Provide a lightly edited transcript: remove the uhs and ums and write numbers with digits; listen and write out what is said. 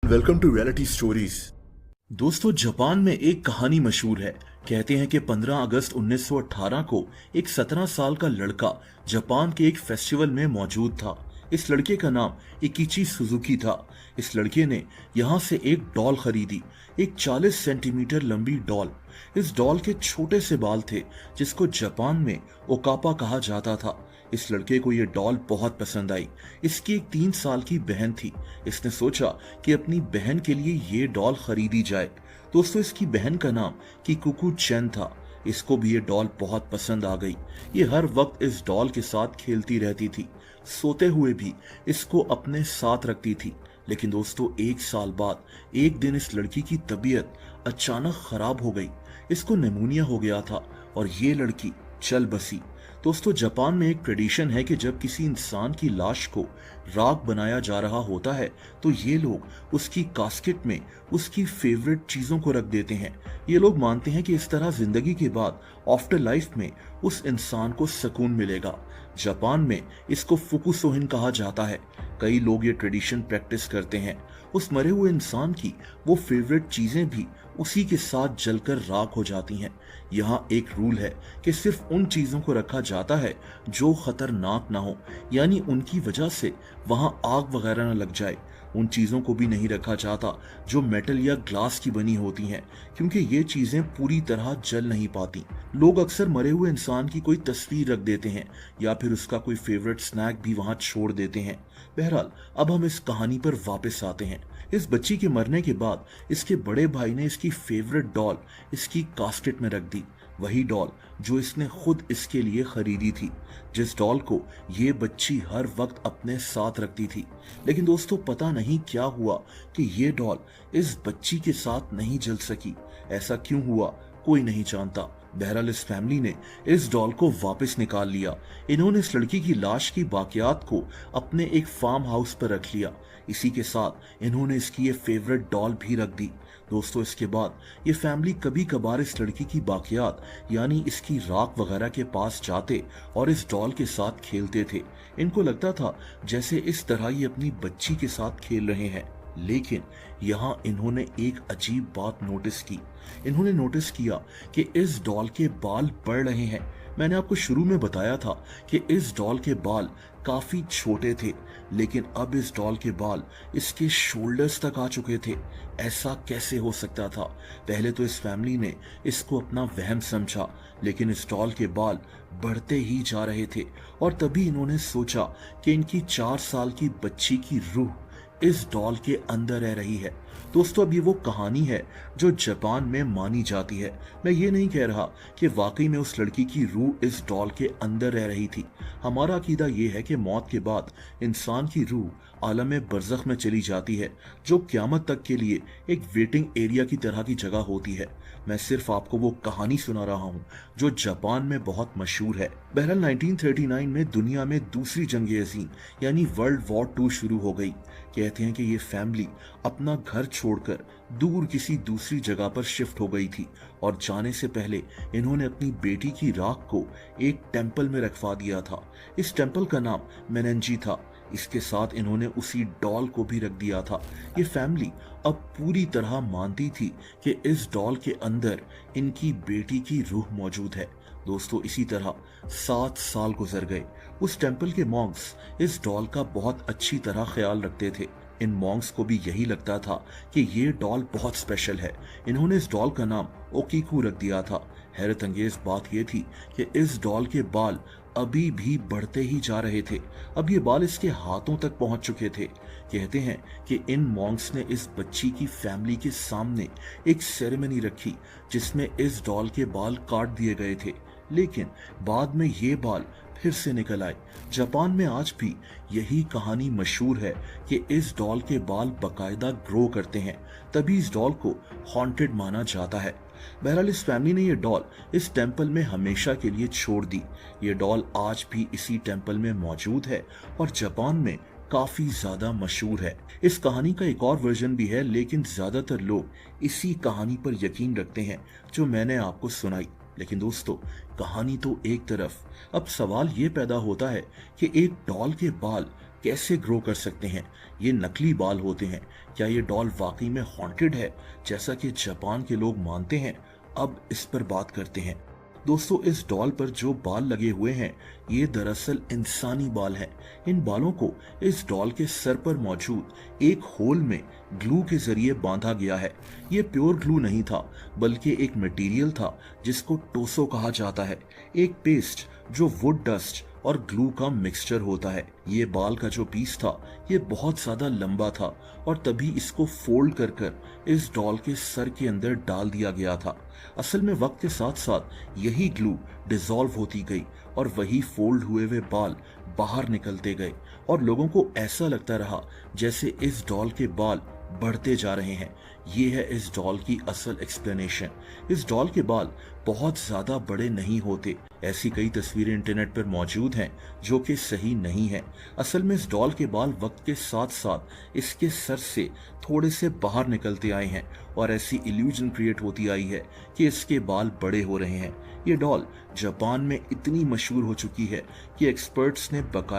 Welcome to reality stories. दोस्तों, Japan में एक कहानी मशहूर है। कहते हैं कि 15 अगस्त 1918 को एक 17 साल का लड़का जापान के एक फेस्टिवल में मौजूद था। इस लड़के का नाम इकिची सुजुकी था। इस लड़के ने यहाँ से एक डॉल खरीदी, एक 40 सेंटीमीटर लंबी डॉल। इस डॉल के छोटे से बाल थे, जिसको जापान में ओकापा कहा जाता था। इस लड़के को ये डॉल बहुत पसंद आई। इसकी एक 3 साल की बहन थी। इसने सोचा कि अपनी बहन के लिए ये डॉल खरीदी जाए। दोस्तों, इसकी बहन का नाम किकुकू चेन था। इसको भी ये डॉल बहुत पसंद आ गई। ये हर वक्त इस डॉल के साथ खेलती रहती थी। सोते हुए भी इसको अपने साथ रखती थी। लेकिन दोस्तों, 1 साल बाद एक दिन इस लड़की की तबीयत अचानक खराब हो गई। इसको निमोनिया हो गया था और ये लड़की चल बसी। दोस्तों, जापान में एक ट्रेडिशन है कि जब किसी इंसान की लाश को राख बनाया जा रहा होता है तो ये लोग उसकी कास्केट में उसकी फेवरेट चीजों को रख देते हैं। ये लोग मानते हैं कि इस तरह जिंदगी के बाद आफ्टर लाइफ में उस इंसान को सुकून मिलेगा। जापान में इसको फुकुसोहिन कहा जाता है। कई लोग ये ट्रेडिशन प्रैक्टिस करते हैं। उस मरे हुए इंसान की वो फेवरेट चीजें भी उसी के साथ जलकर राख हो जाती हैं। यहाँ एक रूल है कि सिर्फ उन चीजों को रखा जाता है जो खतरनाक ना हो, यानी उनकी वजह से वहां आग वगैरह न लग जाए। उन चीजों को भी नहीं रखा जाता जो मेटल या ग्लास की बनी होती हैं, क्योंकि ये चीजें पूरी तरह जल नहीं पाती। लोग अक्सर मरे हुए इंसान की कोई तस्वीर रख देते हैं या फिर उसका कोई फेवरेट स्नैक भी वहां छोड़ देते हैं। बहरहाल, अब हम इस कहानी पर वापस आते हैं। इस बच्ची के मरने के बाद इसके बड़े भाई ने इसकी फेवरेट डॉल इसकी कास्केट में रख दी। वही डॉल जो इसने खुद इसके लिए खरीदी थी, जिस डॉल को ये बच्ची हर वक्त अपने साथ रखती थी। लेकिन दोस्तों, पता नहीं क्या हुआ कि ये डॉल इस बच्ची के साथ नहीं जल सकी। ऐसा क्यों हुआ, कोई नहीं जानता। बहरहाल, इस फैमिली ने इस डॉल को वापस निकाल लिया। इन्होंने इस लड़की की लाश की बाकियात को अपने एक फार्म हाउस पर रख लिया। इसी के साथ इन्होंने इसकी ये फेवरेट डॉल भी रख दी। दोस्तों, इसके बाद ये फैमिली कभी कभार इस लड़की की बाकियात यानी इसकी राख वगैरह के पास जाते और इस डॉल के साथ खेलते थे। इनको लगता था जैसे इस तरह ये अपनी बच्ची के साथ खेल रहे हैं। लेकिन यहाँ इन्होंने एक अजीब बात नोटिस की। इन्होंने नोटिस किया कि इस डॉल के बाल बढ़ रहे हैं। मैंने आपको शुरू में बताया था कि इस डॉल के बाल काफी छोटे थे, लेकिन अब इस डॉल के बाल इसके शोल्डर्स तक आ चुके थे। ऐसा कैसे हो सकता था? पहले तो इस फैमिली ने इसको अपना वहम समझा, लेकिन इस डॉल के बाल बढ़ते ही जा रहे थे और तभी इन्होंने सोचा कि इनकी 4 साल की बच्ची की रूह इस डॉल के अंदर रह रही है। दोस्तों, अब ये वो कहानी है जो जापान में मानी जाती है। मैं ये नहीं कह रहा कि वाकई में उस लड़की की रूह इस डॉल के अंदर रह रही थी। हमारा अकीदा ये है कि मौत के बाद इंसान की रूह आलम बरज़ख में चली जाती है, जो क़यामत तक के लिए एक वेटिंग एरिया की तरह की जगह होती है। मैं सिर्फ आपको वो कहानी सुना रहा हूँ जो जापान में बहुत मशहूर है। बहरहाल, 1939 में दुनिया में दूसरी जंग अज़ीम यानी वर्ल्ड वॉर 2 शुरू हो गई। कहते हैं कि ये फैमिली अपना घर छोड़कर दूर किसी दूसरी जगह पर शिफ्ट हो गई थी और जाने से पहले इन्होंने अपनी बेटी की राख को एक टेंपल में रखवा दिया था। इस टेंपल का नाम मेनेंजी था। इसके साथ इन्होंने उसी डॉल को भी रख दिया था। ये फैमिली अब पूरी तरह मानती थी कि इस डॉल के अंदर इनकी बेटी की रूह मौजूद है। दोस्तों, इसी तरह 7 साल गुजर गए। उस टेंपल के मॉन्क्स इस डॉल का बहुत अच्छी तरह ख्याल रखते थे। इन मॉन्क्स को भी यही लगता था कि ये डॉल बहुत स्पेशल है। इन्होंने इस डॉल का नाम ओकीकू रख दिया था। हैरत अंगेज बात यह थी कि इस डॉल के बाल अभी भी बढ़ते ही जा रहे थे। अब ये बाल इसके हाथों तक पहुंच चुके थे। कहते हैं कि इन मॉन्क्स ने इस बच्ची की फैमिली के सामने एक सेरेमनी रखी जिसमें इस डॉल के बाल काट दिए गए थे, लेकिन बाद में ये बाल फिर से निकल आए। जापान में आज भी यही कहानी मशहूर है कि इस डॉल के बाल बकायदा ग्रो करते हैं, तभी इस डॉल को हॉन्टेड माना जाता है। बहरहाल, इस फैमिली ने ये डॉल इस टेंपल में हमेशा के लिए छोड़ दी। ये डॉल आज भी इसी टेंपल में मौजूद है और जापान में काफी ज्यादा मशहूर है। इस कहानी का एक और वर्जन भी है, लेकिन ज्यादातर लोग इसी कहानी पर यकीन रखते हैं जो मैंने आपको सुनाई। लेकिन दोस्तों, कहानी तो एक तरफ, अब सवाल ये पैदा होता है कि एक डॉल के बाल कैसे ग्रो कर सकते हैं? ये नकली बाल होते हैं। क्या ये डॉल वाकई में हॉन्टेड है जैसा कि जापान के लोग मानते हैं? अब इस पर बात करते हैं। दोस्तों, इस डॉल पर जो बाल लगे हुए हैं ये दरअसल इंसानी बाल हैं। इन बालों को इस डॉल के सर पर मौजूद एक होल में ग्लू के जरिए बांधा गया है। ये प्योर ग्लू नहीं था, बल्कि एक मटेरियल था जिसको टोसो कहा जाता है, एक पेस्ट जो वुड डस्ट और ग्लू का मिक्सचर होता है। ये बाल का जो पीस था ये बहुत ज्यादा लंबा था और तभी इसको फोल्ड कर कर इस डॉल के सर के अंदर डाल दिया गया था। असल में वक्त के साथ साथ यही ग्लू डिसॉल्व होती गई और वही फोल्ड हुए बाल बाहर निकलते गए और लोगों को ऐसा लगता रहा जैसे इस डॉल के बाल बढ़ते जा रहे हैं। ये है इस डॉल की असल एक्सप्लेनेशन। इस डॉल के बाल बहुत ज्यादा बड़े नहीं होते। ऐसी कई तस्वीरें इंटरनेट पर मौजूद हैं जो कि सही नहीं है। असल में इस डॉल के बाल वक्त के साथ साथ इसके सर से थोड़े से बाहर निकलते आए हैं और ऐसी इल्यूजन क्रिएट होती आई है कि इसके बाल बड़े हो रहे हैं। ये डॉल जापान में इतनी मशहूर हो चुकी है कि एक्सपर्ट्स ने बकायदा